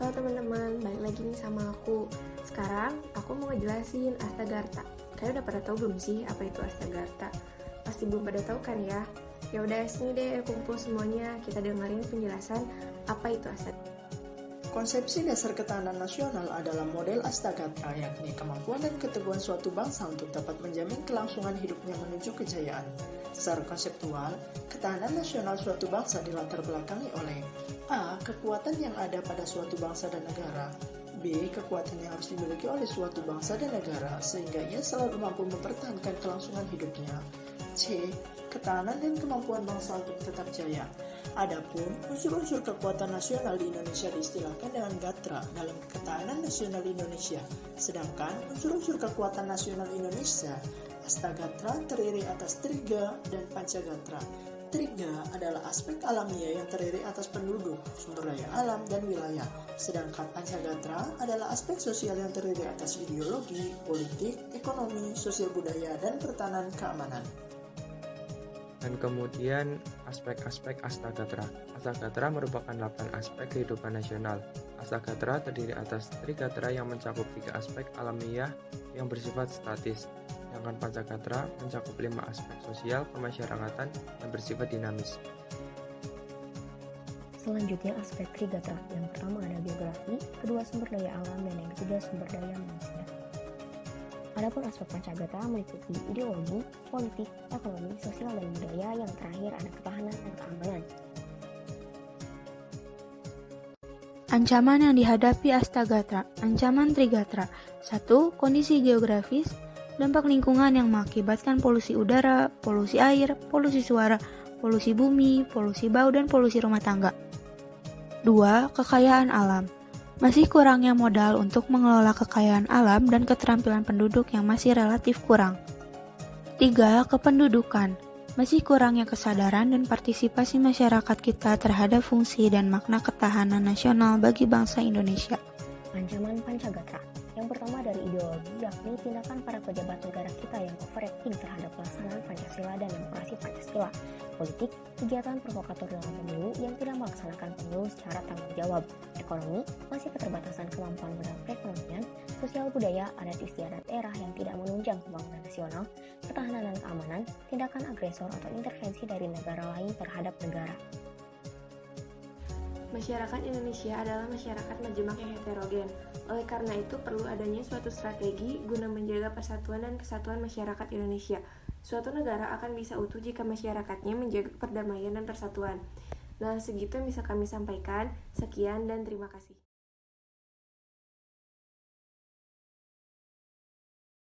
Halo teman-teman, balik lagi nih sama aku. Sekarang aku mau ngejelasin Astagartha. Kalian udah pada tahu belum sih apa itu Astagartha? Pasti belum pada tahu kan ya? Ya udah sini deh kumpul semuanya, kita dengerin penjelasan apa itu Astagartha. Konsepsi dasar ketahanan nasional adalah model Astagartha, yakni kemampuan dan keteguhan suatu bangsa untuk dapat menjamin kelangsungan hidupnya menuju kejayaan. Secara konseptual, ketahanan nasional suatu bangsa dilatar belakangi oleh A. Kekuatan yang ada pada suatu bangsa dan negara. B. Kekuatan yang harus dimiliki oleh suatu bangsa dan negara sehingga ia selalu mampu mempertahankan kelangsungan hidupnya. C. Ketahanan dan kemampuan bangsa untuk tetap jaya. Adapun unsur-unsur kekuatan nasional di Indonesia diistilahkan dengan Gatra dalam ketahanan nasional Indonesia. Sedangkan unsur-unsur kekuatan nasional Indonesia, Astagartha terdiri atas Triga dan Pancagatra. Triga adalah aspek alamiah yang terdiri atas penduduk, sumber daya alam, dan wilayah. Sedangkan Pancagatra adalah aspek sosial yang terdiri atas ideologi, politik, ekonomi, sosial budaya, dan pertahanan keamanan. Dan kemudian aspek-aspek Astagartha. Astagartha merupakan 8 aspek kehidupan nasional. Astagartha terdiri atas Trigatra yang mencakup 3 aspek alamiah yang bersifat statis. Sedangkan Pancagatra mencakup 5 aspek sosial kemasyarakatan yang bersifat dinamis. Selanjutnya aspek Trigatra. Yang pertama ada geografi, kedua sumber daya alam, dan yang ketiga sumber daya manusia. Adapun aspek Pancagatra meliputi ideologi, politik, ekonomi, sosial, dan budaya. Yang terakhir ada ketahanan dan keamanan. Ancaman yang dihadapi Astagartha. Ancaman Trigatra. 1. Kondisi geografis. Dampak lingkungan yang mengakibatkan polusi udara, polusi air, polusi suara, polusi bumi, polusi bau, dan polusi rumah tangga. 2. Kekayaan alam. Masih kurangnya modal untuk mengelola kekayaan alam dan keterampilan penduduk yang masih relatif kurang. 3. Kependudukan. Masih kurangnya kesadaran dan partisipasi masyarakat kita terhadap fungsi dan makna ketahanan nasional bagi bangsa Indonesia. Ancaman Pancagatra. Yang pertama dari ideologi, yakni tindakan para pejabat negara kita yang overacting terhadap pelaksanaan Pancasila dan demokrasi Pancasila. Politik, kegiatan provokator dalam pemilu yang tidak melaksanakan pemilu secara tanggung jawab. Ekonomi, masih keterbatasan kemampuan modal perekonomian. Sosial budaya, adat istiadat daerah yang tidak menunjang pembangunan nasional. Ketahanan dan keamanan, tindakan agresor atau intervensi dari negara lain terhadap negara. Masyarakat Indonesia adalah masyarakat majemuk yang heterogen. Oleh karena itu perlu adanya suatu strategi guna menjaga persatuan dan kesatuan masyarakat Indonesia. Suatu negara akan bisa utuh jika masyarakatnya menjaga perdamaian dan persatuan. Nah, segitu yang bisa kami sampaikan. Sekian dan terima kasih.